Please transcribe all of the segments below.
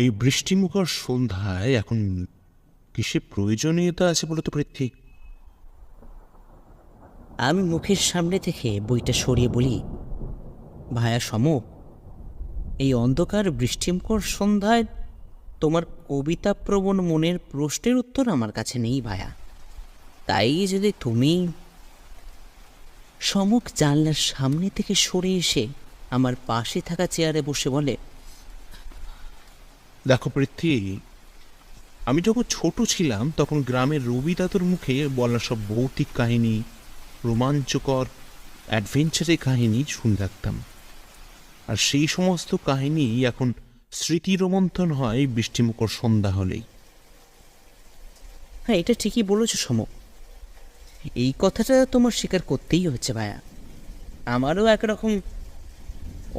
এই বৃষ্টিমুখর সন্ধ্যায় এখন কিসের প্রয়োজনীয়তা আছে বলতো পৃথ্বী? আমি মুখের সামনে থেকে বইটা সরিয়ে বলি, ভায়া সম, এই অন্ধকার বৃষ্টিমুখর সন্ধ্যায় তোমার কবিতাপ্রবণ মনের প্রশ্নের উত্তর আমার কাছে নেই ভায়া। তাই যদি তুমি সমুখ জানলার সামনে থেকে সরে এসে আমার পাশে থাকা চেয়ারে বসে বলে, দেখো পৃথ্বী, আমি যখন ছোট ছিলাম তখন গ্রামের রবি দাদুর মুখে বলা সব ভৌতিক কাহিনী, রোমাঞ্চকর অ্যাডভেঞ্চারের কাহিনী শুনে রাখতাম। আর সেই সমস্ত কাহিনী এখন স্মৃতি রোমন্থন হয় বৃষ্টিমুখর সন্ধ্যা হলেই। হ্যাঁ, এটা ঠিকই বলেছ সম, এই কথাটা তোমার স্বীকার করতেই হচ্ছে ভায়া। আমারও একরকম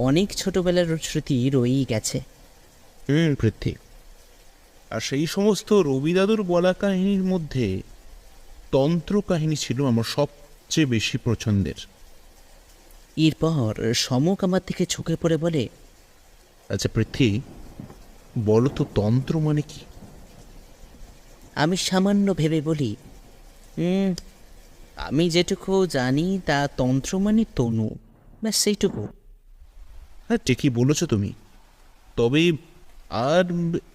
অনেক ছোটবেলার স্মৃতি রয়েই গেছে। পৃথ্বী, আর সেই সমস্ত রবি দাদুর বলা কাহিনীর মধ্যে তন্ত্র কাহিনী ছিল আমার সবচেয়ে বেশি পছন্দের। এরপর সমক আমার দিকে ঝুঁকে পড়ে বলে, আচ্ছা পৃথ্বী, বলো তো তন্ত্র মানে কি? আমি সামান্য ভেবে বলি, আমি যেটুকু জানি তা তন্ত্র মানে তনু, ব্যাস সেইটুকু। হ্যাঁ, ঠিকই বলেছ তুমি, তবে আর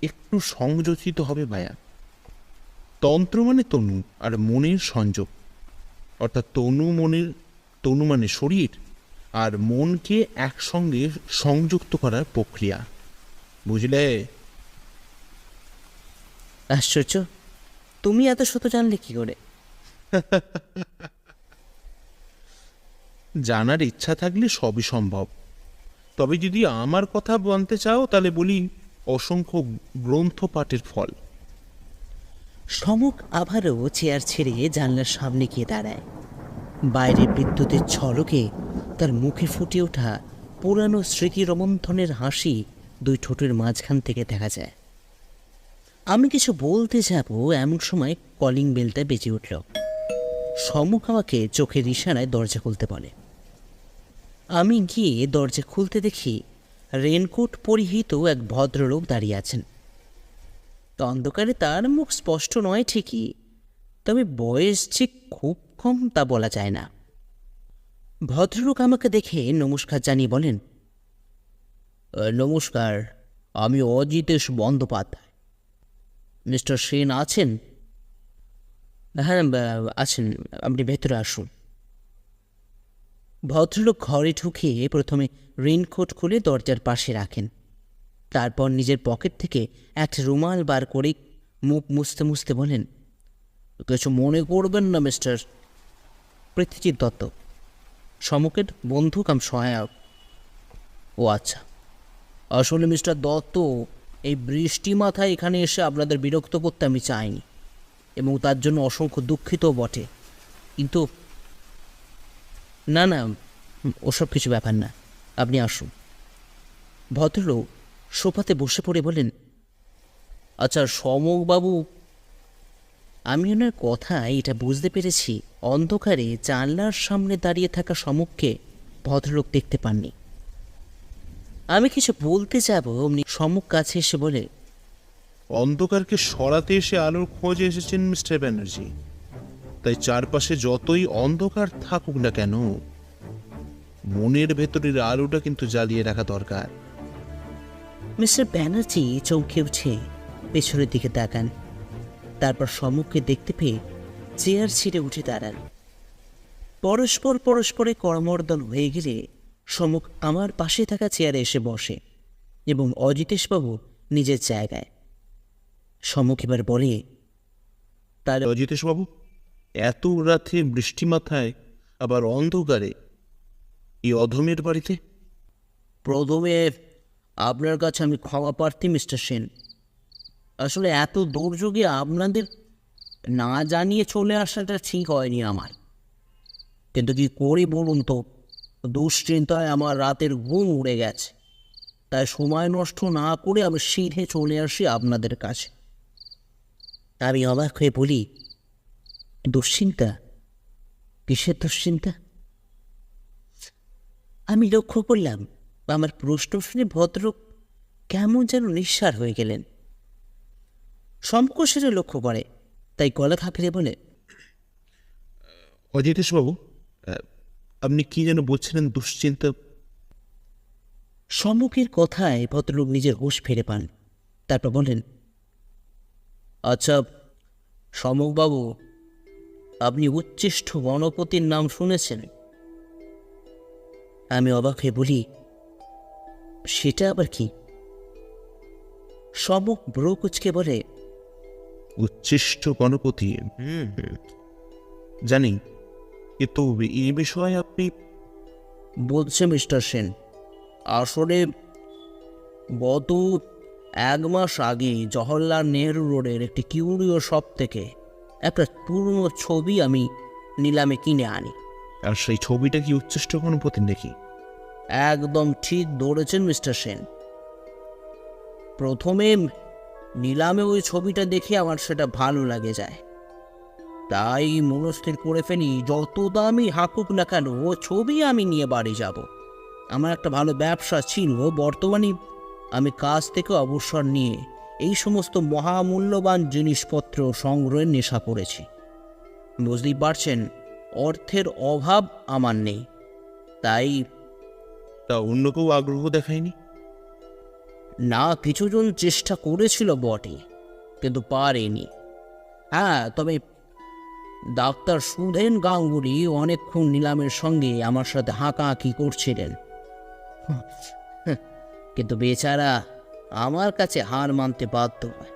একটু সংযোজিত হবে ভায়া। তন্ত্র মানে তনু আর মনের সংযোগ, অর্থাৎ তনু মানে শরীর আর মনকে একসঙ্গে সংযুক্ত করার প্রক্রিয়া, বুঝলে? আশ্চর্য, তুমি এত শত জানলে কি করে? জানার ইচ্ছা থাকলে সবই সম্ভব। তবে যদি আমার কথা জানতে চাও তাহলে বলি, অসংখ্য গ্রন্থ পাঠের ফল। সমক আবারও চেয়ার ছেড়ে জানলার সামনে গিয়ে দাঁড়ায়। বাইরে বিদ্যুতের ঝলকে তার মুখে ফুটে ওঠা পুরানো স্মৃতি রোমন্থনের হাসি দুই ঠোঁটের মাঝখান থেকে দেখা যায়। আমি কিছু বলতে যাব এমন সময় কলিং বেলটা বেজে উঠল। সমুখ আমাকে চোখের ইশারায় দরজা খুলতে বলে। আমি গিয়ে দরজা খুলতে দেখি রেনকোট পরিহিত এক ভদ্রলোক দাঁড়িয়ে আছেন। অন্ধকারে তার মুখ স্পষ্ট নয় ঠিকই, তবে বয়স যে খুব কম তা বলা যায় না। ভদ্রলোক আমাকে দেখে নমস্কার জানিয়ে বলেন, নমস্কার, আমি অজিতেশ বন্দ্যোপাধ্যায়। মিস্টার সেন আছেন? হ্যাঁ আছেন, আপনি ভেতরে আসুন। ভদ্রলোক ঘরে ঢুকে প্রথমে রেইনকোট খুলে দরজার পাশে রাখেন, তারপর নিজের পকেট থেকে একটা রুমাল বার করে মুখ মুছতে মুছতে বলেন, কিছু মনে করবেন না মিস্টার? পৃথ্বীজিৎ দত্ত, সমকের বন্ধু কাম সহায়ক। ও আচ্ছা, আসলে মিস্টার দত্ত, এই বৃষ্টি মাথায় এখানে এসে আপনাদের বিরক্ত করতে আমি চাইনি, এবং তার জন্য অসংখ্য দুঃখিতও বটে। কিন্তু না না, ওসব কিছু ব্যাপার না, আপনি আসুন। ভদ্রলোক সোফাতে বসে পড়ে বলেন, আচ্ছা সমকবাবু, আমি ওনার কথায় এটা বুঝতে পেরেছি অন্ধকারে জানলার সামনে দাঁড়িয়ে থাকা সমককে ভদ্রলোক দেখতে পাননি। আমি কিছু বলতে যাব অমনি সমক কাছে এসে বলে, অন্ধকারকে সরাতে এসে আলোর খোঁজে এসেছেন মিস্টার ব্যানার্জি, তাই চারপাশে যতই অন্ধকার থাকুক না কেন, মনের ভেতরের আলোটা কিন্তু জ্বালিয়ে রাখা দরকার। মিস্টার ব্যানার্জি চমকে উঠে পেছনের দিকে তাকান, তারপর সমককে দেখতে পেয়ে চেয়ার ছিঁড়ে উঠে দাঁড়ান। পরস্পরে করমর্দন হয়ে গেলে সমক আমার পাশে থাকা চেয়ারে এসে বসে এবং অজিতেশবাবু নিজের জায়গায়। সমক এবার বলে, তার অজিতেশবাবু, এত রাতে বৃষ্টি মাথায় আবার অন্ধকারে এই অধমের বাড়িতে? প্রথমে আপনার কাছে আমি ক্ষমা প্রার্থী মিস্টার সেন। আসলে এত দুর্যোগে আপনাদের না জানিয়ে চলে আসাটা ঠিক হয়নি আমার, কিন্তু কি করি বলুন তো, দুশ্চিন্তায় আমার রাতের ঘুম উড়ে গেছে। তাই সময় নষ্ট না করে আমি সিধে চলে আসি আপনাদের কাছে। আমি অবাক হয়ে বলি, দুশ্চিন্তা? কিসের দুশ্চিন্তা? আমি লক্ষ্য করলাম আমার প্রশ্ন শুনে ভদ্রলোক কেমন যেন নিঃসাড় হয়ে গেলেন। শম্ক সেটা লক্ষ্য করে, তাই গলা খাঁকড়ে বলে, অজিতেশবাবু, আপনি কি যেন বলছিলেন? দুশ্চিন্তা? সম্মুখের কথায় ভদ্রলোক নিজের হুঁশ ফিরে পান। তারপর বলেন, আচ্ছা সম্মুখবাবু, আপনি উচ্চিষ্ঠ গণপতির নাম শুনেছেন? আমি অবাক হয়ে বলি, সেটা আবার কি? সম্মুখ ব্রো কুচকে বলে, উচ্ছিষ্ট গণপতি? জানি, কিন্তু এই বিষয়ে আপনি... বলছে মিস্টার সেন, আসলে গত 1 মাস আগে জওহরলাল নেহরু রোডের একটি কিউরিও শপ থেকে একটা পুরনো ছবি আমি নিলামে কিনে আনি। আর সেই ছবিটা কি উচ্ছিষ্ট গণপতির নাকি? একদম ঠিক ধরেছেন মিস্টার সেন। প্রথমে নিলামে ওই ছবিটা দেখে আমার সেটা ভালো লাগে যায়, তাই মনস্থির করে ফেলি যত দামি হাঁকুক না কেন ও ছবি আমি নিয়ে বাড়ি যাব। আমার একটা ভালো ব্যবসা ছিল, বর্তমানে আমি কাজ থেকে অবসর নিয়ে এই সমস্ত মহামূল্যবান জিনিসপত্র সংগ্রহের নেশা করেছি। বুঝতেই পারছেন, অর্থের অভাব আমার নেই, তাই... তা অন্য কেউ আগ্রহ দেখায়নি? না, কিছুজন চেষ্টা করেছিল বটে, কিন্তু পারেনি। হ্যাঁ, তবে ডাক্তার সুধেন গাঙ্গুলি অনেকক্ষণ নিলামের সঙ্গে আমার সাথে হাঁকাহাঁকি করছিলেন, কিন্তু বেচারা আমার কাছে হার মানতে বাধ্য হয়।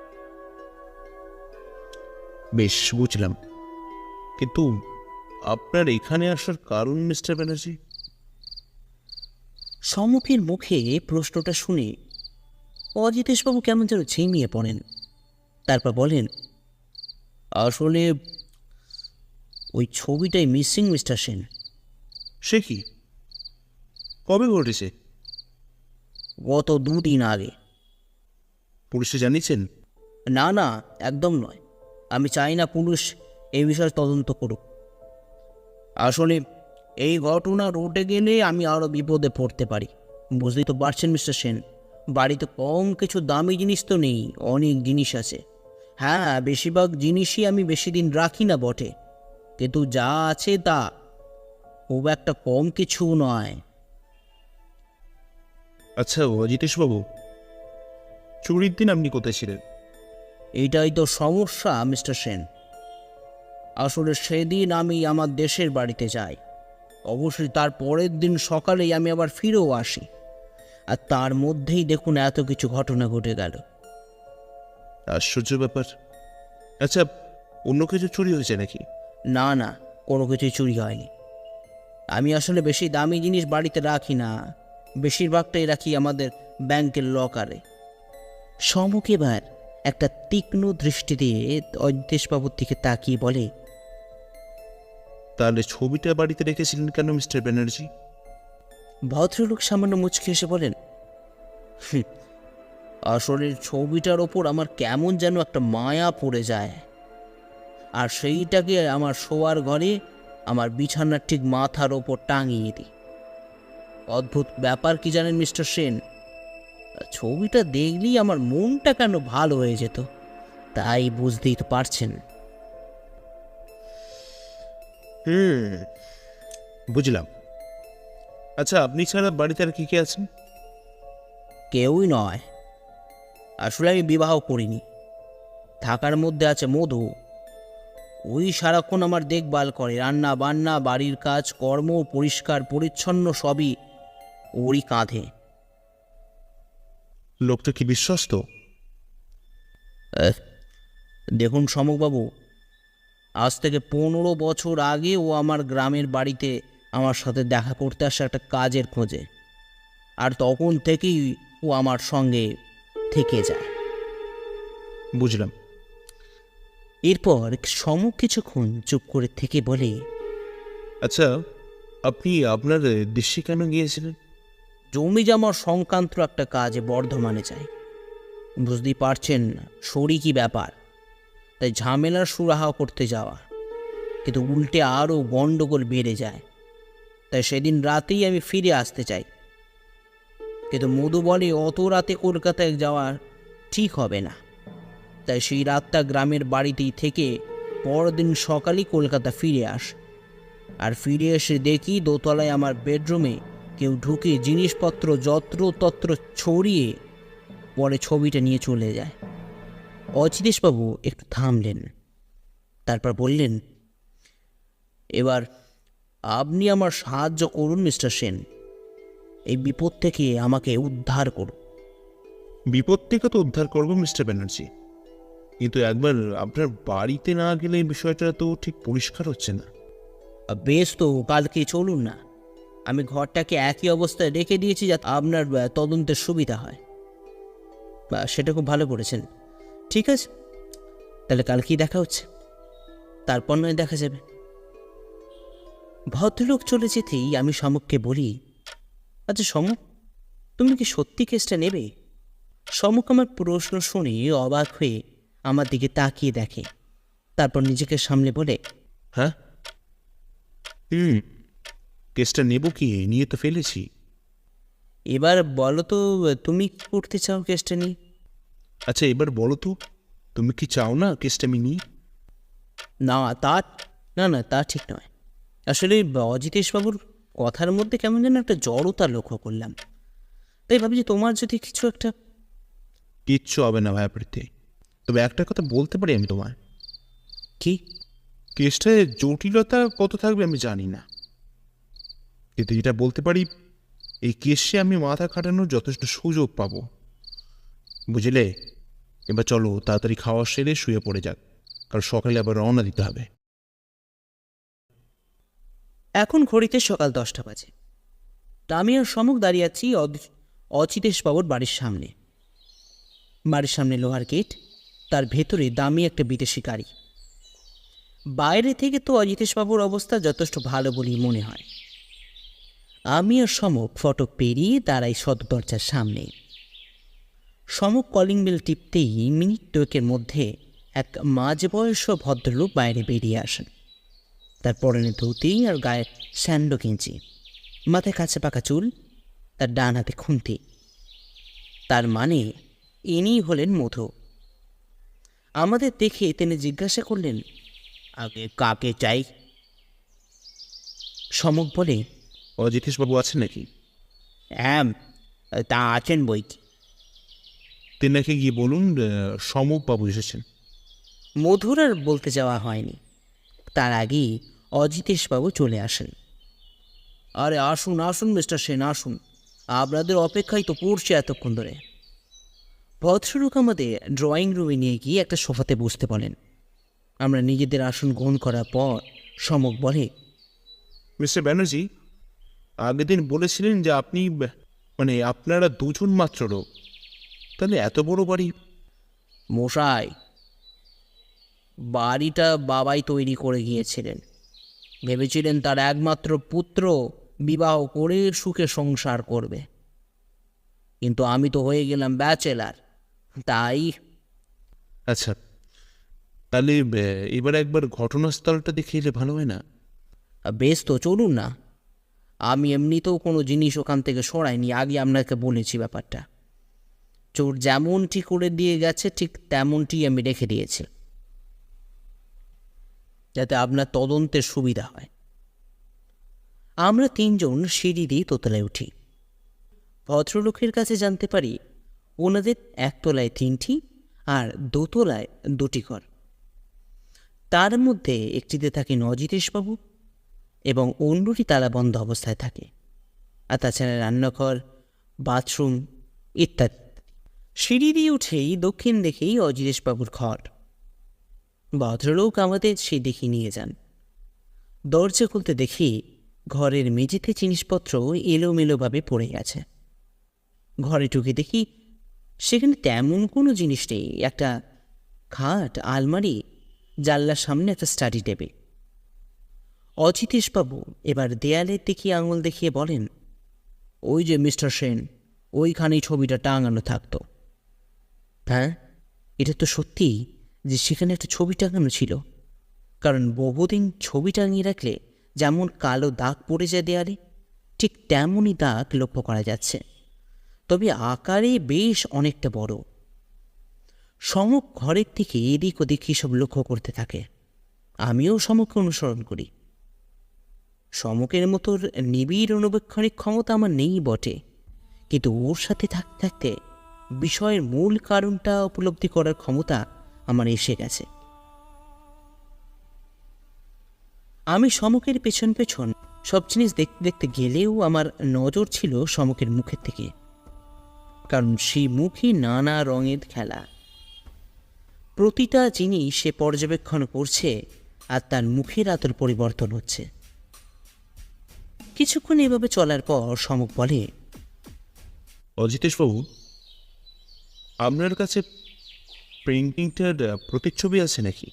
বেশ, বুঝলাম, কিন্তু আপনার এখানে আসার কারণ মিস্টার ব্যানার্জি? সম্মুখের মুখে প্রশ্নটা শুনে অজিতেশবাবু কেমন যেন ঝিমিয়ে পড়েন। তারপর বলেন, আসলে ওই ছবিটাই মিসিং মিস্টার সেন। সে কি? কবে ঘটেছে? গত 2 দিন আগে। পুলিশে জানিয়েছেন? না না, একদম নয়। আমি চাই না পুলিশ এই বিষয়ে তদন্ত করুক। আসলে এই ঘটনা রটে গেলে আমি আরও বিপদে পড়তে পারি। বুঝতেই তো পারছেন মিস্টার সেন, বাড়িতে কম কিছু দামি জিনিস তো নেই, অনেক জিনিস আছে। হ্যাঁ, বেশিরভাগ জিনিসই আমি বেশি দিন রাখি না বটে, কিন্তু যা আছে তা খুব একটা কম কিছু নয়। আচ্ছা অজিতেশবাবু, চুরির দিন আপনি কোথায় ছিলেন? এটাই তো সমস্যা মিস্টার সেন। আসলে সেদিন আমি আমার দেশের বাড়িতে যাই, অবশ্যই তার পরের দিন সকালেই আমি আবার ফিরেও আসি, আর তার মধ্যেই দেখুন এত কিছু ঘটনা ঘটে গেল। আশ্চর্য ব্যাপার। আচ্ছা, অন্য কিছু চুরি হয়েছে নাকি? না না, কোনো কিছুই চুরি হয়নি। আমি আসলে বেশি দামি জিনিস বাড়িতে রাখি না, বেশিরভাগটাই রাখি আমাদের ব্যাংকের লকারে। সমুখ এবার একটা তীক্ষ্ণ দৃষ্টি দিয়ে অজিতেশবাবুর দিকে তাকিয়ে বলে, তাহলে ছবিটা বাড়িতে রেখেছিলেন কেন মিস্টার ব্যানার্জি? ভদ্রলোক সামান্য মুচকি এসে বলেন, "হুঁ, আসলে ছবিটার ওপর আমার কেমন যেন একটা মায়া পড়ে যায়, আর সেইটাকে আমার শোয়ার ঘরে আমার বিছানার ঠিক মাথার ওপর টাঙিয়ে দিই। অদ্ভুত ব্যাপার কি জানেন মিস্টার সেন, ছবিটা দেখলেই আমার মনটা কেন ভালো হয়ে যেত, তাই বুঝতেই তো পারছেন। বুঝলাম। আচ্ছা, আপনি ছাড়া বাড়িতে আর কে কে আছেন? কেউই নয়, আসলে আমি বিবাহ করিনি। থাকার মধ্যে আছে মধু, ওই সারাক্ষণ আমার দেখভাল করে, রান্না বান্না, বাড়ির কাজ কর্ম, পরিষ্কার পরিচ্ছন্ন সবই ওরই কাঁধে। লোকটা কি বিশ্বস্ত? দেখুন সমকবাবু, আজ থেকে 15 বছর আগে ও আমার গ্রামের বাড়িতে আমার সাথে দেখা করতে আসে একটা কাজের খোঁজে, আর তখন থেকেই ও আমার সঙ্গে থেকে যায়। বুঝলাম। এরপর সমক কিছুক্ষণ চুপ করে থেকে বলে, আচ্ছা, আপনি আপনার দেশে কেন গিয়েছিলেন? জমি জমা সংক্রান্ত একটা কাজে বর্ধমানে যাই। বুঝতেই পারছেন শরীকী ব্যাপার, তাই ঝামেলার সুরাহা করতে যাওয়া, কিন্তু উল্টে আরও গণ্ডগোল বেড়ে যায়। তাই সেদিন রাতেই আমি ফিরে আসতে চাই। কিন্তু মধু বলে অত রাতে কলকাতায় যাওয়া ঠিক হবে না। তাই সেই রাতটা গ্রামের বাড়িতেই থেকে পরদিন সকালেই কলকাতা ফিরে আস। আর ফিরে এসে দেখি দোতলায় আমার বেডরুমে কেউ ঢুকে জিনিসপত্র যত্রতত্র ছড়িয়ে পরে ছবিটা নিয়ে চলে যায়। অচিতেশবাবু একটু থামলেন, তারপর বললেন, এবার আপনি আমার সাহায্য করুন মিস্টার সেন। এই বিপদ থেকে আমাকে উদ্ধার করুন। বিপদ থেকে তো উদ্ধার করবো মিস্টার ব্যানার্জি, কিন্তু একবার আপনার বাড়িতে না গেলে এই বিষয়টা তো ঠিক পরিষ্কার হচ্ছে না। বেশ, তো কালকে চলুন না। আমি ঘরটাকে একই অবস্থায় রেখে দিয়েছি যাতে আপনার তদন্তের সুবিধা হয়। সেটা খুব ভালো করেছেন। ঠিক আছে, তাহলে কালকেই দেখা হচ্ছে, তারপর নয় দেখা যাবে। ভদ্রলোক চলে যেতেই আমি সমককে বলি, আচ্ছা সমক, তুমি কি সত্যি কেসটা নেবে? সমক আমার প্রশ্ন শুনে অবাক হয়ে আমার দিকে তাকিয়ে দেখে, তারপর নিজেকে সামলে বলে, হ্যাঁ, কেসটা নেব, কি নিয়ে তো ফেলেছি। এবার বলো তো তুমি কি করতে চাও কেসটা নিয়ে? আচ্ছা এবার বলো তো, তুমি কি চাও না কেসটা আমি নিই? না তা না না, তা ঠিক নয়। আসলে অজিতেশবাবুর কথার মধ্যে কেমন যেন একটা জড়তা লক্ষ্য করলাম, তাই ভাবছি তোমার যদি কিছু একটা। কিচ্ছু হবে না ভায়াপ্রীতি, তবে একটা কথা বলতে পারি আমি তোমায়। কি? কেসটায় জটিলতা কত থাকবে আমি জানি না, কিন্তু এটা বলতে পারি, এই কেসে আমি মাথা খাটানোর যথেষ্ট সুযোগ পাবো, বুঝলে? এবার চলো তাড়াতাড়ি খাওয়া সেরে শুয়ে পড়ে যাক, কারণ সকালে আবার রওনা দিতে হবে। এখন ঘড়িতে সকাল 10টা বাজে। আমি আর সমক দাঁড়িয়ে আছি অচিতেশবাবুর বাড়ির সামনে। বাড়ির সামনে লোহার গেট, তার ভেতরে দামি একটা বিদেশি গাড়ি। বাইরে থেকে তো অজিতেশবাবুর অবস্থা যথেষ্ট ভালো বলেই মনে হয়। আমি আর সমক ফটক পেরিয়ে দাঁড়াই সদর দরজার সামনে। সমক কলিং বেল টিপতেই মিনিট 2 মধ্যে এক মাঝবয়স্ক ভদ্রলোক বাইরে বেরিয়ে আসেন। তার পরনে ধুতি আর গায়ে স্যান্ডো গেঞ্জি, মাথায় কাঁচা পাকা চুল, তার ডান হাতে খুন্তি। তার মানে ইনি হলেন মধু। আমাদের দেখে তিনি জিজ্ঞাসা করলেন, আগে কাকে চাই? সমক বলে, অজিতেশবাবু আছেন নাকি? হ্যাঁ, তা আছেন বই কি। তেনাকে গিয়ে বলুন সমকবাবু এসেছেন। মধুর আর বলতে যাওয়া হয়নি, তার আগেই অজিতেশবাবু চলে আসেন। আরে আসুন আসুন মিস্টার সেন, আসুন, আপনাদের অপেক্ষায় তো পড়ছে এতক্ষণ ধরে। ভদ্রলোক আমাদের ড্রয়িং রুমে নিয়ে গিয়ে একটা সোফাতে বসতে বলেন। আমরা নিজেদের আসন গ্রহণ করার পর সমক বলে, মিস্টার ব্যানার্জি, আগের দিন বলেছিলেন যে আপনি মানে আপনারা দুজন মাত্র লোক, তাহলে এত বড় বাড়ি? মশাই, বাড়িটা বাবাই তৈরি করে গিয়েছিলেন। ভেবেছিলেন তার একমাত্র পুত্র বিবাহ করে সুখে সংসার করবে, কিন্তু আমি তো হয়ে গেলাম ব্যাচেলার, তাই। আচ্ছা, তাহলে এবার একবার ঘটনাস্থলটা দেখে এলে ভালো হয় না? বেশ, তো চলুন না। আমি এমনিতেও কোনো জিনিস ওখান থেকে সরাইনি, আগে আপনাকে বলেছি ব্যাপারটা। চোর যেমনটি করে দিয়ে গেছে ঠিক তেমনটি আমি রেখে দিয়েছি, যাতে আপনার তদন্তের সুবিধা হয়। আমরা 3জন সিঁড়ি দিয়ে দোতলায় উঠি। ভদ্রলোকের কাছে জানতে পারি ওনাদের একতলায় 3টি আর দোতলায় 2টি ঘর। তার মধ্যে একটিতে থাকেন অজিতেশবাবু এবং অন্যটি তালাবন্ধ অবস্থায় থাকে, আর তাছাড়া রান্নাঘর, বাথরুম ইত্যাদি। সিঁড়ি দিয়ে উঠেই দক্ষিণ দেখেই অজিতেশবাবুর ঘর। ভদ্রলোক আমাদের সেই দেখে নিয়ে যান। দরজা খুলতে দেখি ঘরের মেঝেতে জিনিসপত্র এলোমেলোভাবে পড়ে গেছে। ঘরে ঢুকে দেখি সেখানে তেমন কোনো জিনিস নেই। একটা খাট, আলমারি, জানলার সামনে একটা স্টাডি টেবিল। অজিতেশবাবু এবার দেয়ালের দিকে আঙুল দেখিয়ে বলেন, ওই যে মিস্টার সেন, ওইখানেই ছবিটা টাঙানো থাকতো। হ্যাঁ, এটা তো সত্যি যে সেখানে একটা ছবি টাঙানো ছিল, কারণ বহুদিন ছবি টাঙিয়ে রাখলে যেমন কালো দাগ পড়ে যায় দেয়ালে, ঠিক তেমনই দাগ লক্ষ্য করা যাচ্ছে, তবে আকারে বেশ অনেকটা বড়। সমক ঘরের থেকে এদিক ওদিক সব লক্ষ্য করতে থাকে। আমিও সমককে অনুসরণ করি। সমকের মতো নিবিড় অনুবেক্ষণিক ক্ষমতা আমার নেই বটে, কিন্তু ওর সাথে থাকতে থাকতে বিষয়ের মূল কারণটা উপলব্ধি করার ক্ষমতা আমার এসে গেছে। আমি সমকের পেছন পেছন সব জিনিস দেখতে দেখতে গেলেও আমার নজর ছিল সমকের মুখের থেকে, কারণ সেই মুখে নানা রঙের খেলা। প্রতিটা জিনিস সে পর্যবেক্ষণ করছে আর তার মুখের আতর পরিবর্তন হচ্ছে। কিছুক্ষণ এভাবে চলার পর সমক বলে, অজিতেশবাবু, আপনার কাছে পেন্টিংটার প্রতিচ্ছবি আছে নাকি?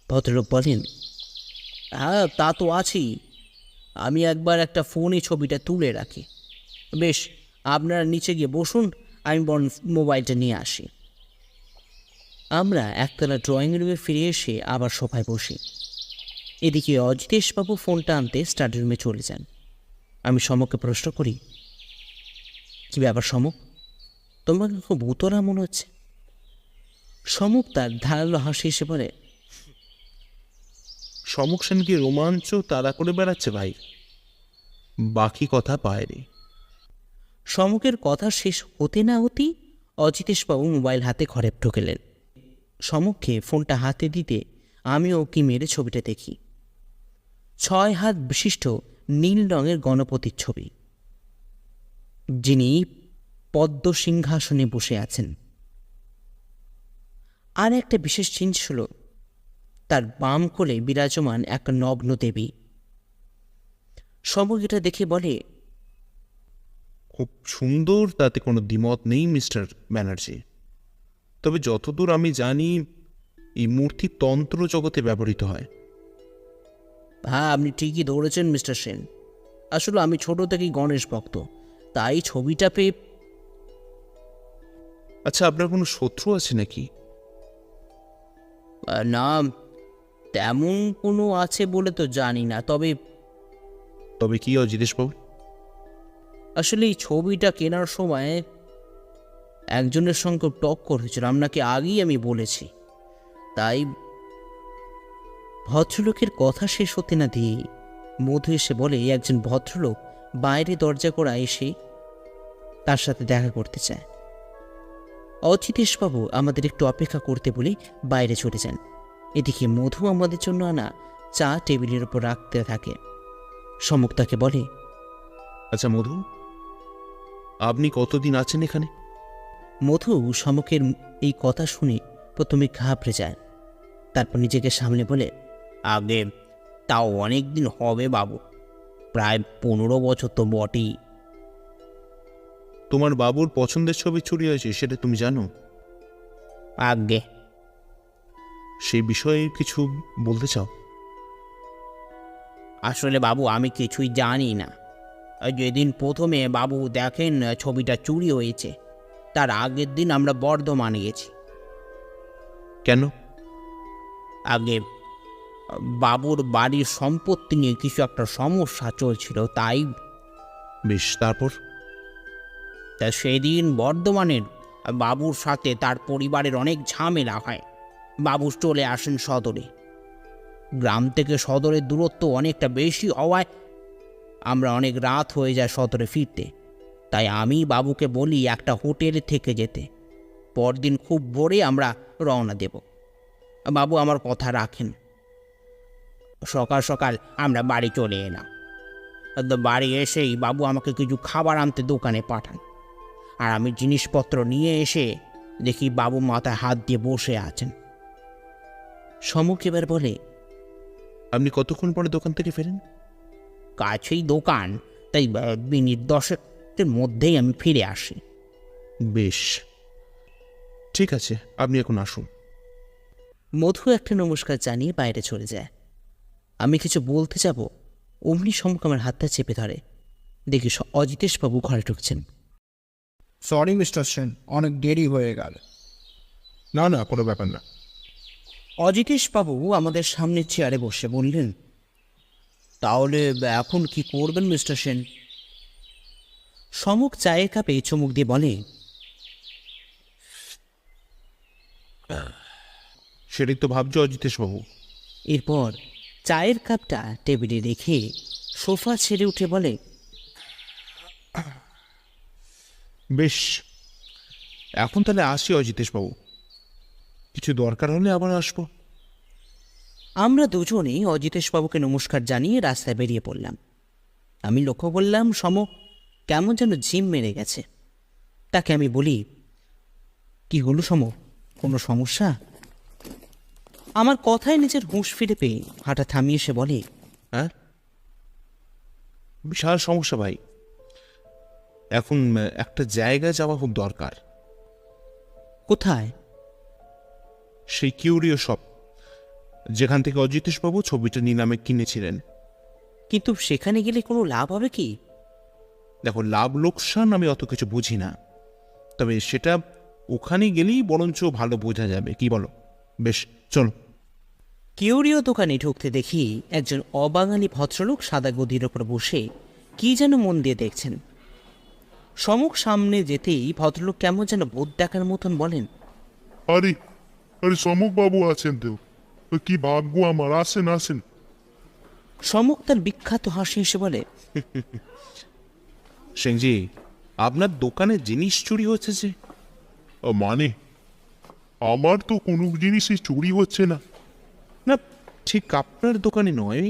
ভদ্রলোক বলেন, হ্যাঁ তা তো আছেই। আমি একবার একটা ফোনে ছবিটা তুলে রাখি। বেশ, আপনারা নিচে গিয়ে বসুন, আমি বরং মোবাইলটা নিয়ে আসি। আমরা একতলা ড্রয়িং রুমে ফিরে এসে আবার সোফায় বসি। এদিকে অজিতেশবাবু ফোনটা আনতে স্টাডি রুমে চলে যান। আমি সমককে প্রশ্ন করি, কী ব্যাপার সমক, তোমাকে খুব উতরা মনে হচ্ছে? সমক তার ধারালো হাসি এসে বলে, সমক সেন কি রোমাঞ্চ তাড়া করে বেড়াচ্ছে ভাই, বাকি কথা বাইরে। সমকের কথা শেষ হতে না হতেই অজিতেশবাবু মোবাইল হাতে ঘরে ঢুকেলেন। সমককে ফোনটা হাতে দিতে আমিও কি মেরে ছবিটা দেখি। 6 হাত বিশিষ্ট নীল রঙের গণপতির ছবি, যিনি পদ্ম সিংহাসনে বসে আছেন। আর একটা বিশেষ জিনিস হল, তার বাম কোলে বিরাজমান এক নগ্ন দেবী। সমক এটা দেখে বলে, খুব সুন্দর, তাতে কোনো দ্বিমত নেই মিস্টার ব্যানার্জি। তবে যতদূর আমি জানি এই মূর্তি তন্ত্র জগতে ব্যবহৃত হয়। হ্যাঁ, আপনি ঠিকই ধরেছেন মিস্টার সেন। আসলে আমি ছোট থেকেই গণেশ ভক্ত, তাই ছবিটা পেয়ে। আচ্ছা, আপনার কোনো শত্রু আছে নাকি? না, তেমন কোনো আছে বলে তো জানি না। তবে তবে কি অজিতেশবাবু? আসলে এই ছবিটা কেনার সময় একজনের সঙ্গে টক্কর হয়েছিল, আপনাকে আগেই আমি বলেছি। তাই ভদ্রলোকের কথা শেষ হতে না দিয়ে মধু এসে বলে, একজন ভদ্রলোক বাইরে দরজা করা এসে তার সাথে দেখা করতে চায়। অজিতেশবাবু আমাদের একটু অপেক্ষা করতে বলে বাইরে চলে যান। এদিকে মধু আমাদের জন্য আনা চা টেবিলের উপর রাখতে থাকে। সমক তাকে বলে, আচ্ছা মধু, আপনি কতদিন আছেন এখানে? মধু সমকের এই কথা শুনে প্রথমে ঘাবড়ে যায়, তারপর নিজেকে সামলে বলে, আগে তাও অনেক দিন হবে বাবু, প্রায় 15 বছর তো বটেই। তোমার বাবুর পছন্দের ছবি চুরি হয়েছে, সেটা তুমি জানো? আগে সেই বিষয়ে কিছু বলতে চাও? আসলে বাবু আমি কিছুই জানি না। যেদিন প্রথমে বাবু দেখেন ছবিটা চুরি হয়েছে, তার আগের দিন আমরা বর্ধমানে গেছি। কেন? আগে বাবুর বাড়ির সম্পত্তি নিয়ে কিছু একটা সমস্যা চলছিল, তাই বেশ, তারপর? সেদিন বর্ধমানের বাবুর সাথে তার পরিবারের অনেক ঝামেলা হয়। বাবু চলে আসেন সদরে। গ্রাম থেকে সদরের দূরত্ব অনেকটা বেশি হওয়ায় আমরা অনেক রাত হয়ে যায় সদরে ফিরতে। তাই আমি বাবুকে বলি একটা হোটেলে থেকে যেতে, পরদিন খুব ভোরে আমরা রওনা দেব। বাবু আমার কথা রাখেন। সকাল সকাল আমরা বাড়ি চলে এলাম। বাড়ি এসেই বাবু আমাকে কিছু খাবার আনতে দোকানে পাঠান, আর আমি জিনিসপত্র নিয়ে এসে দেখি বাবু মাথায় হাত দিয়ে বসে আছেন। সমক এবার বলে, আপনি কতক্ষণ পরে দোকান থেকে ফেরেন? কাছেই দোকান, তাই মিনিট 10-এর মধ্যেই আমি ফিরে আসি। বেশ, ঠিক আছে, আপনি এখন আসুন। মধু একটা নমস্কার জানিয়ে বাইরে চলে যায়। আমি কিছু বলতে যাব, অমনি সমক আমার হাতটা চেপে ধরে। দেখি অজিতেশবাবু ঘরে ঢুকছেন। সরি মিস্টার সেন, অনেক দেরি হয়ে গেল। না না, কোনো ব্যাপার না। অজিতেশবাবু আমাদের সামনের চেয়ারে বসে বললেন, তাহলে এখন কি করবেন মিস্টার সেন? সমুখ চায়ের কাপে চুমুক দিয়ে বলে, সেটাই তো ভাবছো অজিতেশবাবু। এরপর চায়ের কাপটা টেবিলে রেখে সোফা ছেড়ে উঠে বলে, বেশ, এখন তাহলে আসি অজিতেশবাবু, কিছু দরকার হলে আবার আসবো। আমরা দুজনেই অজিতেশবাবুকে নমস্কার জানিয়ে রাস্তায় বেরিয়ে পড়লাম। আমি লক্ষ্য করলাম কেমন যেন ঝিম মেরে গেছে। তাকে আমি বলি, কি হলো কোনো সমস্যা? আমার কথায় নিজের হুঁশ ফিরে পেয়ে হাঁটা থামিয়ে সে বলে, হ্যাঁ, বিশাল সমস্যা ভাই। এখন একটা জায়গায় যাওয়া খুব দরকার। কোথায়? সেই কিউরিও শপ, যেখান থেকে অজিতেশবাবু ছবিটা নিলামে কিনেছিলেন। কিন্তু সেখানে গেলে কোনো লাভ হবে কি? দেখো, লাভ লোকসান আমি অত কিছু বুঝি না, তবে সেটা ওখানে গেলেই বরঞ্চ ভালো বোঝা যাবে, কি বলো? বেশ, চলো। কিউরিও দোকানে ঢুকতে দেখি একজন অবাঙালি ভদ্রলোক সাদা গদির ওপর বসে কি যেন মন দিয়ে দেখছেন। সামনে যেতেই ভদ্রলোক কেমন যেন বোধ দেখার মতন বলেন, আরে আরে সমক বাবু আছেন তো? কি ভাগ্য আমার, আসেন আসেন। তার বিখ্যাত হাসি হেসে বলে, সিংজি, আপনার দোকানে জিনিস চুরি হচ্ছে যে? মানে আমার তো কোনো জিনিসই চুরি হচ্ছে না। না, ঠিক আপনার দোকানে নয়,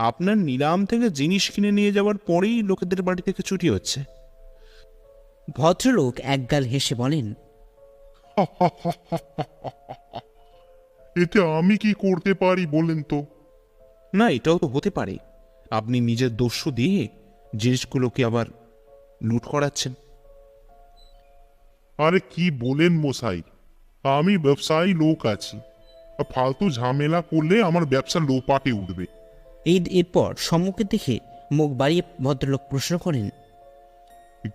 আপনার নিলাম থেকে জিনিস কিনে নিয়ে যাওয়ার পরেই লোকেদের বাড়ি থেকে চুরি হচ্ছে। ভদ্রলোক একগাল হেসে বলেন, এতে আমি কি করতে পারি বলেন তো? না, এটাও তো হতে পারে আপনি নিজের দস্যু দিয়ে জিনিসগুলোকে আবার লুট করাচ্ছেন। আরে কি বলেন মশাই, আমি ব্যবসায়ী লোক আছি, আর ফালতু ঝামেলা করলে আমার ব্যবসা লোপাটে উঠবে। এরপর সম্মুখে দেখে মুখ বাড়িয়ে ভদ্রলোক প্রশ্ন করেন,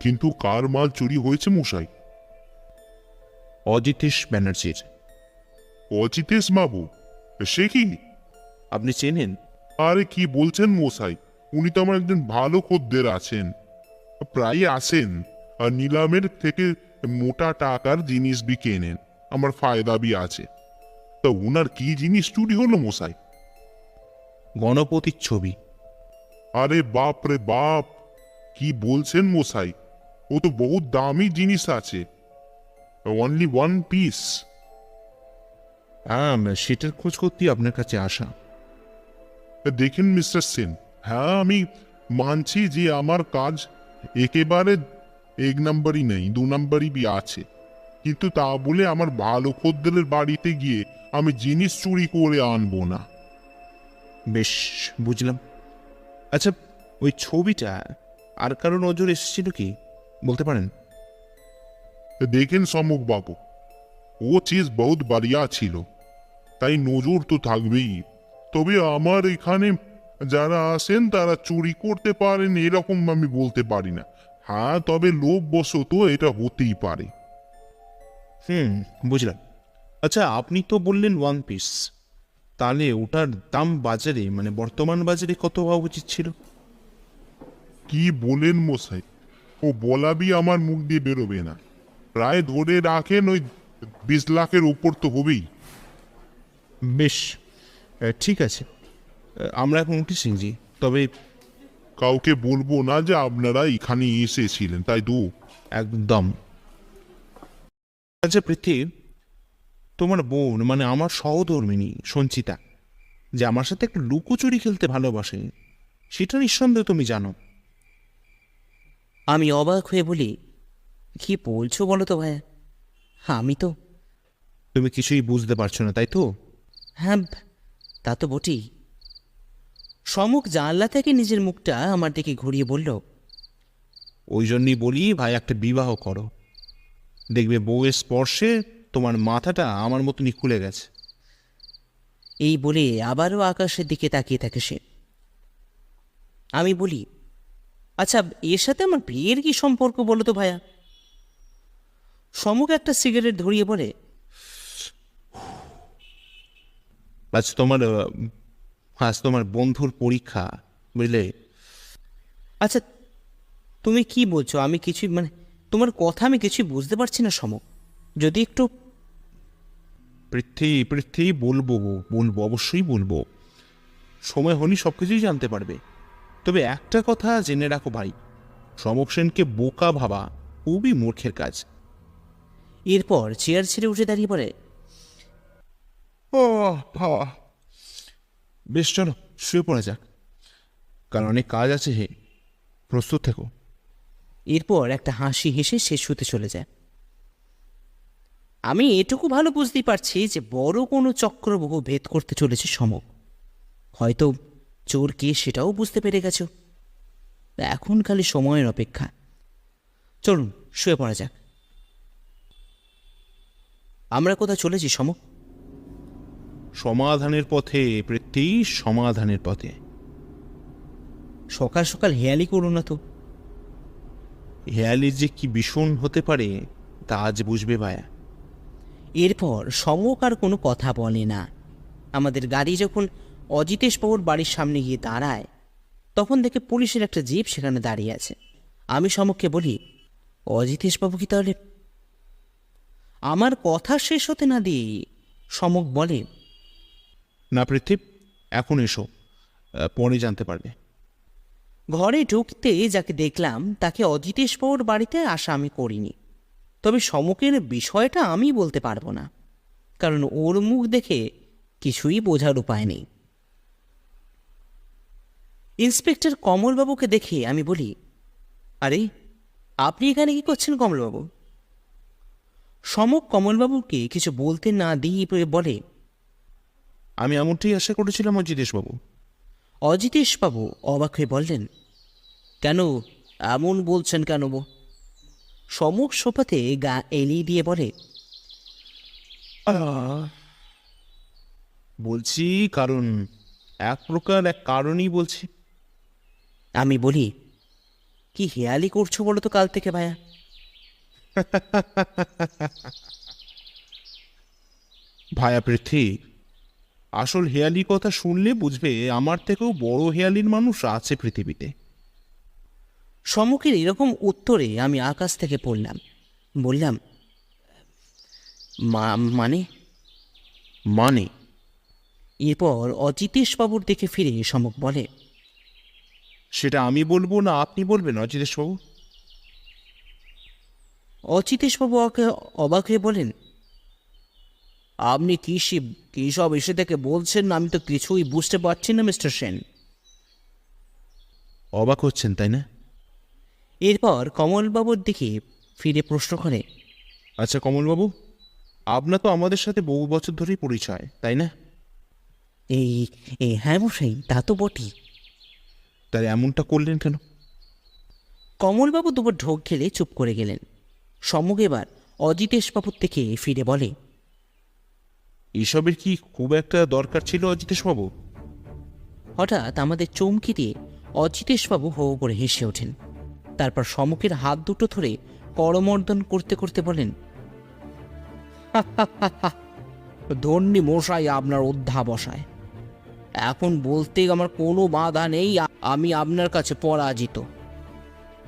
কিন্তু কার মাল চুরি হয়েছে মশাই? অজিতেশ ব্যানার্জির। অজিতেশ বাবু? সে কি? আপনি চেনেন? আরে কি বলছেন মশাই, উনি তো আমার একজন ভালো খদ্দের আছেন, প্রায় আসেন আর নিলামের থেকে মোটা টাকার জিনিস বি কেনেন, আমার ফায়দা বি আছে। তা উনার কি জিনিস চুরি হলো মশাই? গণপতির ছবি। আরে বাপ রে বাপ, কি বলছেন মশাই? ও তো বহুত দামি জিনিস আছে, অনলি ওয়ান পিস। হ্যাঁ, সেটার খোঁজ করতেই আপনার কাছে আসা। দেখেন মিস্টার সেন, হ্যাঁ আমি মানছি যে আমার কাজ একেবারে এক নম্বরই নেই, দু নম্বরই বি আছে, কিন্তু তা বলে আমার ভালো খদ্দেরের বাড়িতে গিয়ে আমি জিনিস চুরি করে আনবো না। বেশ, বুঝলাম। আচ্ছা, ওই ছবিটা আর কারো নজর এসেছিল কি, বলতে পারেন? দেখেন সমক বাবু, ও চিজ বহুত বাড়িয়া ছিল, তাই নজর তো থাকবেই। তবে আমার এখানে যারা আসেন তারা চুরি করতে পারেন এরকম আমি বলতে পারি না। হ্যাঁ, তবে লোভবশত এটা হতেই পারে। বুঝলাম। আচ্ছা, আপনি তো বললেন ওয়ান পিস, তাহলে ওটার দাম বাজারে, মানে বর্তমান বাজারে কত হওয়া উচিত ছিল? কি বলেন মশাই, ও বলাবি আমার মুখ দিয়ে বেরোবে না। প্রায় ধরে রাখেন ওই 20 লাখের উপর তো হবেই। বেশ, ঠিক আছে, আমরা এখন উঠি সিংজি, তবে কাউকে বলবো না যে আপনারা এখানে এসেছিলেন, তাই তো? একদম। আচ্ছা পৃথ্বী, তোমার বোন মানে আমার সহধর্মিনী সঞ্চিতা, যে আমার সাথে একটু লুকোচুরি খেলতে ভালোবাসে, সেটা নিঃসন্দেহে তুমি জানো। আমি অবাক হয়ে বলি, কি বলছো বলো তো ভাইয়া? আমি তো তুমি কিছুই বুঝতে পারছো না, তাই তো? হ্যাঁ, তা তো বটেই। জানলা থেকে নিজের মুখটা আমার দিকে ঘুরিয়ে বলল, ওই জন্যই বলি ভাই, একটা বিবাহ করো, দেখবে বউয়ের স্পর্শে তোমার মাথাটা আমার মতনই খুলে গেছে। এই বলে আবারও আকাশের দিকে তাকিয়ে থাকে সে। আমি বলি, আচ্ছা এর সাথে আমার বিয়ের কি সম্পর্ক বলো তো ভাইয়া? একটা সিগারেট ধরিয়ে বলে, আজ তোমার বন্ধুর পরীক্ষা, বুঝলে? আচ্ছা, তুমি কি বলছো? আমি কিছুই মানে তোমার কথা আমি কিছুই বুঝতে পারছি না সম। যদি একটু পৃথ্বী বলবো, অবশ্যই বলবো। সময় হলেই সব কিছুই জানতে পারবে। তবে একটা কথা জেনে রাখো ভাই, সমক সেনকে বোকা ভাবা খুবই মূর্খের কাজ। এরপর চেয়ার ছেড়ে উঠে দাঁড়িয়ে পড়ে, বেশ, চলো শুয়ে পড়া যাক, কারণ অনেক কাজ আছে। হে, প্রস্তুত থেকো। এরপর একটা হাসি হেসে সে শুতে চলে যায়। আমি এটুকু ভালো বুঝতেই পারছি যে বড় কোনো চক্রবহ ভেদ করতে চলেছে সমক। হয়তো চোর কে সেটাও বুঝতে পেরে গেছো। এখন খালি সময়ের অপেক্ষা। চলুন শুয়ে পড়া যাক। আমরা কোথায় চলেছি সমক? সমাধানের পথে পৃথ্বী, সমাধানের পথে। সকাল সকাল হেয়ালি করো না তো। হেয়ালির যে কি ভীষণ হতে পারে তা আজ বুঝবে ভায়া। এরপর সমক আর কোনো কথা বলে না। আমাদের গাড়ি যখন অজিতেশবাবুর বাড়ির সামনে গিয়ে দাঁড়ায়, তখন দেখে পুলিশের একটা জিপ সেখানে দাঁড়িয়ে আছে। আমি সমককে বলি, অজিতেশবাবু কি তাহলে? আমার কথা শেষ হতে না দিয়ে সমক বলে, না পৃথ্বী, এখন এসো, পরে জানতে পারবে। ঘরে ঢুকতে যাকে দেখলাম তাকে অজিতেশবাবুর বাড়িতে আসা আমি করিনি। তবে সমকের বিষয়টা আমি বলতে পারবো না, কারণ ওর মুখ দেখে কিছুই বোঝার উপায় নেই। ইন্সপেক্টর কমলবাবুকে দেখে আমি বলি, আরে আপনি এখানে কি করছেন কমলবাবু? সমক কমলবাবুকে কিছু বলতে না দিয়ে বলে, আমি এমনটাই আশা করেছিলাম অজিতেশবাবু। অজিতেশবাবু অবাক হয়ে বললেন, কেন এমন বলছেন কেন? সমক সোফাতে গা এলিয়ে দিয়ে বলে, বলছি কারণ, এক প্রকার এক কারণই বলছি। আমি বলি, কি হেয়ালি করছো বলো তো কাল থেকে ভায়া? ভায়া পৃথ্বী, আসল হেয়ালি কথা শুনলে বুঝবে আমার থেকেও বড় হেয়ালির মানুষ আছে পৃথিবীতে। সমকের এরকম উত্তরে আমি আকাশ থেকে পড়লাম। বললাম, মানে? মানে? এরপর অজিতেশবাবুর দিকে ফিরে সমক বলে, সেটা আমি বলবো না আপনি বলবেন অজিতেশবাবু? অজিতেশবাবু অবাক হয়ে বলেন, আপনি কি সব এসে থেকে বলছেন? আমি তো কিছুই বুঝতে পারছি না মিস্টার সেন। অবাক হচ্ছেন তাই না? এরপর কমলবাবুর দিকে ফিরে প্রশ্ন করে, আচ্ছা কমলবাবু, আপনার তো আমাদের সাথে বহু বছর ধরেই পরিচয়, তাই না? এই হ্যাঁ মশাই, তা তো বটেই। তাই এমনটা করলেন কেন? কমলবাবু দুবার ঢোক গেলে চুপ করে গেলেন। সমক এবার অজিতেশবাবুর থেকে ফিরে বলে, এসবের কি খুব একটা দরকার ছিল অজিতেশবাবু? হঠাৎ আমাদের চমকি দিয়ে অজিতেশবাবু হো হো করে হেসে ওঠেন। তারপর সমকের হাত দুটো ধরে করমর্দন করতে করতে বলেন, ধন্যী মশাই আপনার অধ্যাবসায়। এখন বলতে আমার কোনো বাধা নেই, আমি আপনার কাছে পরাজিত,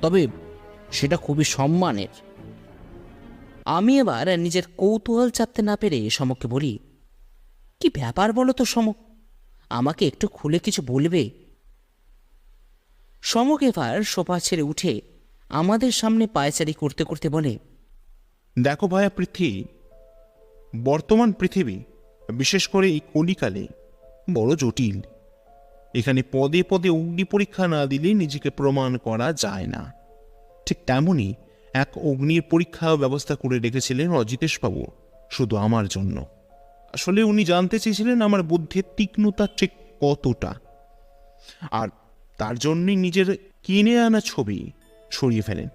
তবে সেটা খুবই সম্মানের। আমি এবার নিজের কৌতূহল চাপতে না পেরে সমককে বলি, কি ব্যাপার বলো তো সমক, আমাকে একটু খুলে কিছু বলবে? সমক এবার সোফা ছেড়ে উঠে আমাদের সামনে পায়চারি করতে করতে বলে, দেখো ভায়া পৃথ্বী, বর্তমান পৃথিবী, বিশেষ করে এই কলিকালে বড় জটিল। এখানে পদে পদে অগ্নি পরীক্ষা না দিলে নিজেকে প্রমাণ করা যায় না। ঠিক তেমনই এক অগ্নির পরীক্ষা ব্যবস্থা করে রেখেছিলেন অজিতেশবাবু, শুধু আমার জন্য। আসলে উনি জানতে চেয়েছিলেন আমার বুদ্ধির তীক্ষ্ণতা ঠিক কতটা, আর তার জন্যই নিজের কিনে আনা ছবি সরিয়ে ফেলেন।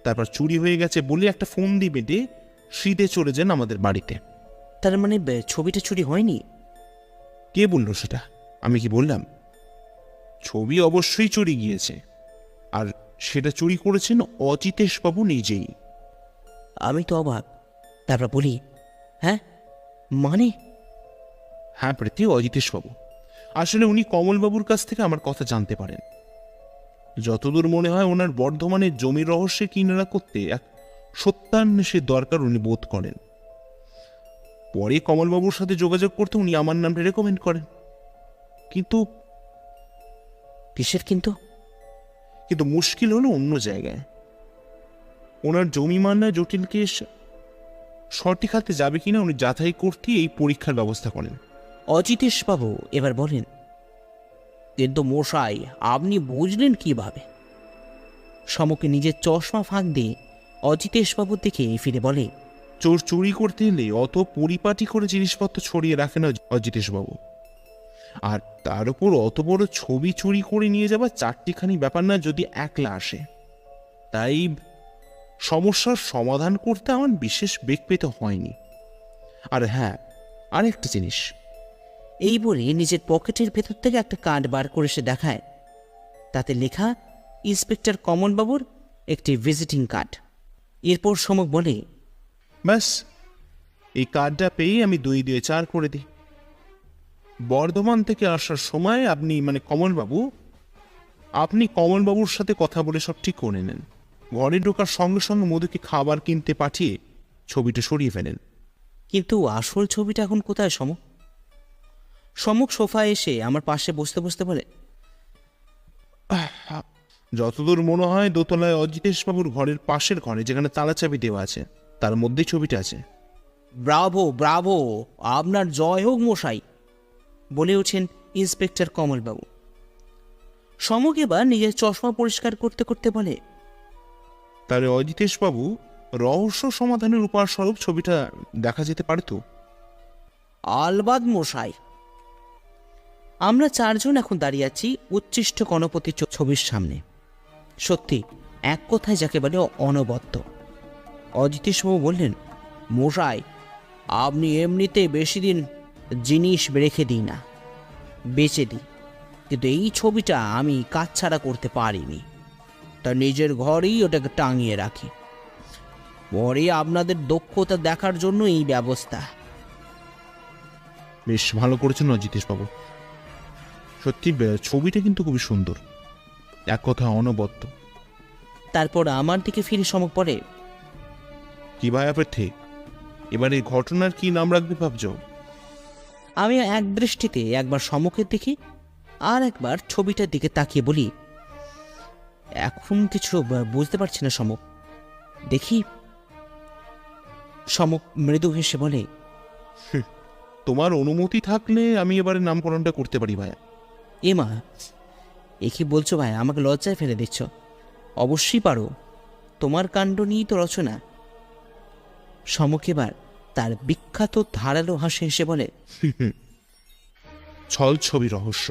তারপর চুরি হয়ে গেছে বলে একটা ফন্দি বেঁধে শীতে চলে যান আমাদের বাড়িতে। তার মানে ছবিটা চুরি হয়নি? কে বলল সেটা? আমি কি বললাম? ছবি অবশ্যই চুরি গিয়েছে, আর সেটা চুরি করেছেন অজিতেশবাবু নিজেই। আমি তো অবাক। তারপর বলি, হ্যাঁ মানে? হ্যাঁ পৃথ্বী, অজিতেশবাবু। আসলে উনি কমলবাবুর কাছ থেকে আমার কথা জানতে পারেন। যতদূর মনে হয় ওনার বর্ধমানের জমির রহস্যে কিনারা করতে এক সত্যান্বেষের দরকার উনি বোধ করেন। পরে কমলবাবুর সাথে যোগাযোগ করতে উনি আমার নামটা রেকমেন্ড করেন। কিন্তু কিসের কিন্তু? কিন্তু মুশকিল হলো অন্য জায়গায়। ওনার জমি মামলায় জটিল কেস সঠিক হাতে যাবে কিনা উনি যাচাই করতে এই পরীক্ষার ব্যবস্থা করেন। অজিতেশবাবু এবার বলেন, কিন্তু মশাই আপনি বুঝলেন কিভাবে? সমকে নিজের চশমা ফাঁক দিয়ে অজিতেশবাবুর দিকে ফিরে বলে, চোর চুরি করতে এলে অত পরিপাটি করে জিনিসপত্র ছড়িয়ে রাখেন না অজিতেশবাবু। আর তার উপর অত বড় ছবি চুরি করে নিয়ে যাওয়া চারটিখানি ব্যাপার না যদি একলা আসে। তাই সমস্যার সমাধান করতে আমার বিশেষ বেগ পেতে হয়নি। আর হ্যাঁ, আরেকটা জিনিস। এই বলে নিজের পকেটের ভেতর থেকে একটা কার্ড বার করে সে দেখায়। তাতে লেখা ইন্সপেক্টর কমলবাবুর একটি ভিজিটিং কার্ড। এরপর সমক বলে, ব্যাস, এই কার্ডটা পেয়ে আমি 2-2 4 করে দিই। বর্ধমান থেকে আসার সময় আপনি কমলবাবুর সাথে কথা বলে সব ঠিক করে নেন। ঘরে ঢোকার সঙ্গে সঙ্গে মধুকে খাবার কিনতে পাঠিয়ে ছবিটা সরিয়ে ফেলেন। কিন্তু আসল ছবিটা এখন কোথায় সমক? সমক সোফায় এসে আমার পাশে বসতে বসতে বলে, যতদূর মনে হয় দোতলায় অজিতেশবাবুর ঘরের পাশের ঘরে, যেখানে তালা চাবি দেওয়া আছে, তার মধ্যেই ছবিটা আছে। ব্রাভো ব্রাভো, আপনার জয় হোক মশাই, বলে ওঠেন ইন্সপেক্টর কমলবাবু। সমক এবার নিজের চশমা পরিষ্কার করতে করতে বলে, তাহলে অজিতেশবাবু রহস্য সমাধানের উপায় স্বরূপ ছবিটা দেখা যেতে পারে তো? আলবাদ মশাই। আমরা চারজন এখন দাঁড়িয়ে আছি উচ্ছিষ্ট গণপতি ছবির সামনে। সত্যি, এক কথায় যাকে বলে অনবদ্য। অজিতেশবাবু বললেন, মশাই আপনি এমনিতে বেশি দিন জিনিস রেখে দিই না, বেচে দিই, কিন্তু এই ছবিটা আমি কাছছাড়া করতে পারিনি। তা নিজের ঘরেই ওটাকে টাঙিয়ে রাখি। পরে আপনাদের দক্ষতা দেখার জন্য এই ব্যবস্থা। বেশ ভালো করেছেন অজিতেশবাবু। সত্যি ছবিটা কিন্তু খুবই সুন্দর, এক কথা অনবদ্য। তারপর আমার দিকে ফিরে সমক পড়ে, কি ভাই আপের ঠিক এবার এই ঘটনার কি নাম রাখবে ভাবছ? আমি এক দৃষ্টিতে একবার সমকের দিকে আর একবার ছবিটার দিকে তাকিয়ে বলি, এখন কিছু বুঝতে পারছি না সমক, দেখি। সমক মৃদু হেসে বলে, তোমার অনুমতি থাকলে আমি এবারে নামকরণটা করতে পারি ভাইয়া। মা, এ কি বলছো ভাই? আমাকে লজ্জায় ফেলে দিচ্ছ। অবশ্যই পারো, তোমার কাণ্ড নিয়েই তো রচনা। সমক এবার তার বিখ্যাত ধারালো হাসি হেসে বলে, ছল ছবি রহস্য।